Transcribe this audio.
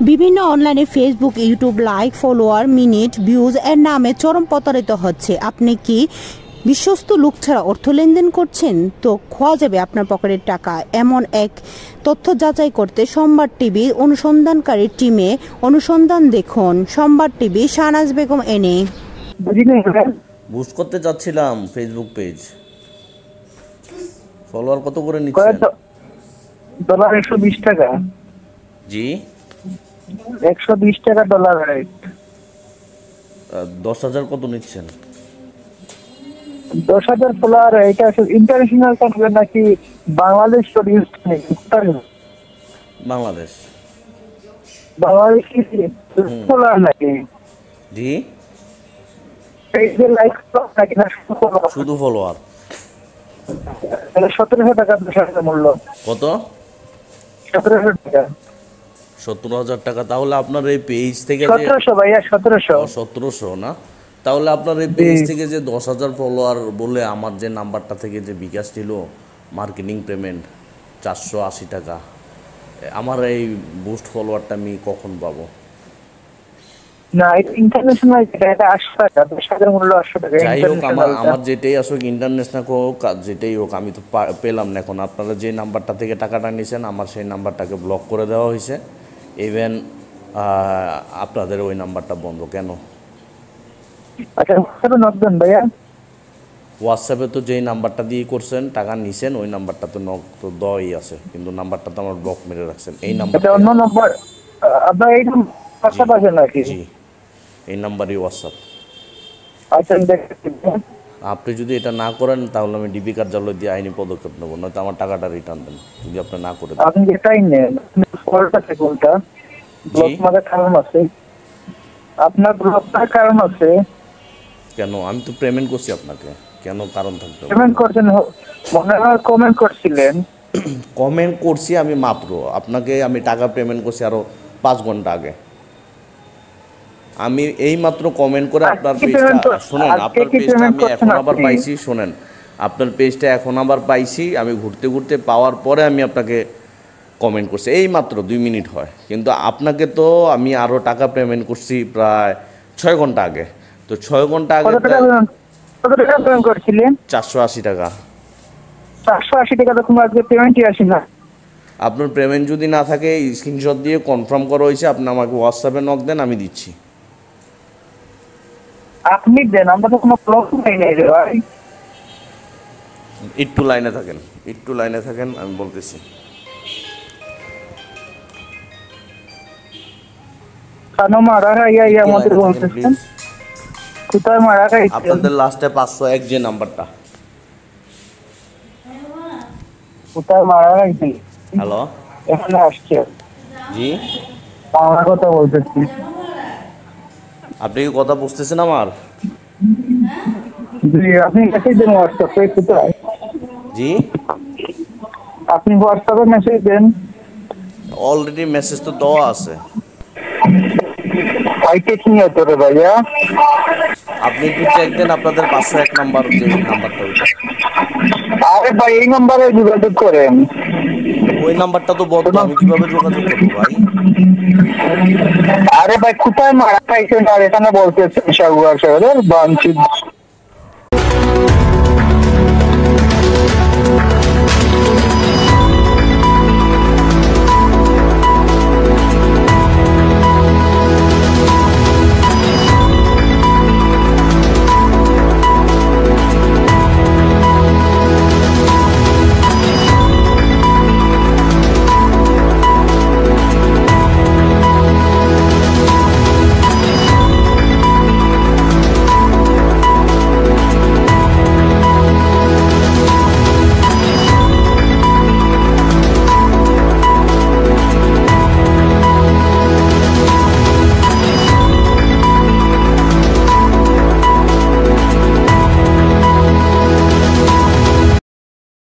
বিভিন্ন অনলাইনে Facebook, YouTube like, follower, minute, views এর নামে চরম প্রতারিত হচ্ছে। আপনি কি বিশ্বস্ত লোক ছাড়া অর্থ লেনদেন করছেন? তো খোয়া যাবে আপনার পকেটের টাকা। এমন এক তথ্য যাচাই করতে সোমবার টিভি অনুসন্ধানকারী টিমে অনুসন্ধান দেখুন। সোমবার টিভি শাহনাজ বেগম এনে বুস্ট করতে চাচ্ছিলাম ফেসবুক পেজ। ফলোয়ার কত করে নিচ্ছেন? ডলার 120 টাকা। জি 120 টাকা ডলার রেট। 10,000 কত নিচ্ছেন? 10,000 ফলোয়ার। এটা ইন্টারন্যাশনাল থাকবে নাকি বাংলাদেশ প্রডিউস? বাংলাদেশ। বাংলাদেশ ফলোয়ার নাকি? জি পেজে লাইক নাকি না শুধু ফলোয়ার? 1700 টাকা 10,000 মূল্য। কত? 1700 টাকা। 17,000 টাকা। তাহলে আপনার এই পেজ থেকে 1700 ভাইয়া, 1700 না? তাহলে আপনার এই পেজ থেকে যে 10,000 ফলোয়ার বলে আমার যে নাম্বারটা থেকে যে বিকাশ ছিল মার্কেটিং পেমেন্ট 480 টাকা, আমার এই বুস্ট ফলোয়ারটা আমি কখন পাবো? না, এটা ইন্টারন্যাশনাল, এটা 800 টাকা, 10,000 মূল্য 800 টাকা। যাই হোক, আমার যেটাই আসুক, ইন্টারন্যাশনাল হোক যেটাই হোক, আমি তো পেলাম না। এখন আপনারা যে নাম্বারটা থেকে টাকাটা নিয়েছেন আমার সেই নাম্বারটাকে ব্লক করে দেওয়া হয়েছে। ইভেন আপনাদের ওই নাম্বারটা বন্ধ কেন? আচ্ছা, হোয়াটসঅ্যাপে নক দেন ভাইয়া। হোয়াটসঅ্যাপে তো যেই নাম্বারটা দিয়ে করছেন টাকা নিছেন ওই নাম্বারটা তো নক তো দেওয়াই আছে, কিন্তু নাম্বারটা তো আমার ব্লক মেরে রাখছেন। এই নাম্বার অন্য নাম্বার আপনার এই হোয়াটসঅ্যাপ আছে নাকি? জি এই নাম্বারই হোয়াটসঅ্যাপ। আচ্ছা দেখতে আপনি যদি এটা না করেন তাহলে আমি ডিবি কার্যালয় দিয়ে আইনি পদক্ষেপ নেব, নয়তো আমার টাকাটা রিটার্ন দেন যদি আপনি না করে দেন। আপনি যেটাই নেন, কলটা আছে, কোনটা ব্লক মারার কারণ আছে? আপনার ব্লক মারার কারণ আছে কেন? আমি তো পেমেন্ট করছি আপনাকে, কেন কারণ থাকবে? পেমেন্ট করছেন মনে হয়, কমেন্ট করছিলেন। কমেন্ট করছি আমি মাত্র, আপনাকে আমি টাকা পেমেন্ট করছি আরো 5 ঘন্টা আগে। আমি এই মাত্র কমেন্ট করে আপনার পেজটা শুনেন, আপনার পেজটা আমি এখন আবার পাইছি। শুনেন, আপনার পেজটা এখন আবার পাইছি, আমি ঘুরতে ঘুরতে পাওয়ার পরে আমি আপনাকে কমেন্ট করছি, এই মাত্র 2 মিনিট হয়। কিন্তু আপনাকে তো আমি আরও টাকা পেমেন্ট করছি প্রায় 6 ঘন্টা আগে। তো 6 ঘন্টা আগে কত টাকা পেমেন্ট করছিলেন? 480 টাকা। 480 টাকা তো কোনো আজকে পেমেন্টই আসে না। আপনার পেমেন্ট যদি না থাকে স্ক্রিনশট দিয়ে কনফার্ম করা হয়েছে, আপনি আমাকে হোয়াটসঅ্যাপে নক দেন, আমি দিচ্ছি। আপনি দেন, আমরা তো কোনো ব্লক নাই রে ভাই। একটু লাইনে থাকেন, একটু লাইনে থাকেন, আমি বলতেছি। কেন মারা ইয়া আমাদের বলতেছেন? কোথায় মারা খাই? আপনাদের লাস্টে 501 যে নাম্বারটা। কোথায় মারা খাইছি? হ্যালো, এখানে আসছে। জি আমার কথা বলতেছি। আপনি কি কথা বুঝতেছেন আমার? জি, আপনি মেসেজ দেন হোয়াটসঅ্যাপে। কোথায়? জি আপনি হোয়াটসঅ্যাপে মেসেজ দেন। অলরেডি মেসেজ তো দেওয়া আছে। আইটেক নিয়ে তো রে ভাইয়া। আপনি একটু চেক দেন আপনাদের 501 নাম্বার যে নাম্বারটা ওইটা। আরে ভাই, এই নাম্বারে যোগাযোগ করেন। ওই নাম্বারটা তো বন্ধ, আমি কিভাবে যোগাযোগ করবো ভাই? আরে ভাই, কোথায় মারা খাইছেন আর এখানে বলতেছেন সাগুয়ার শহরের বাঞ্ছিত।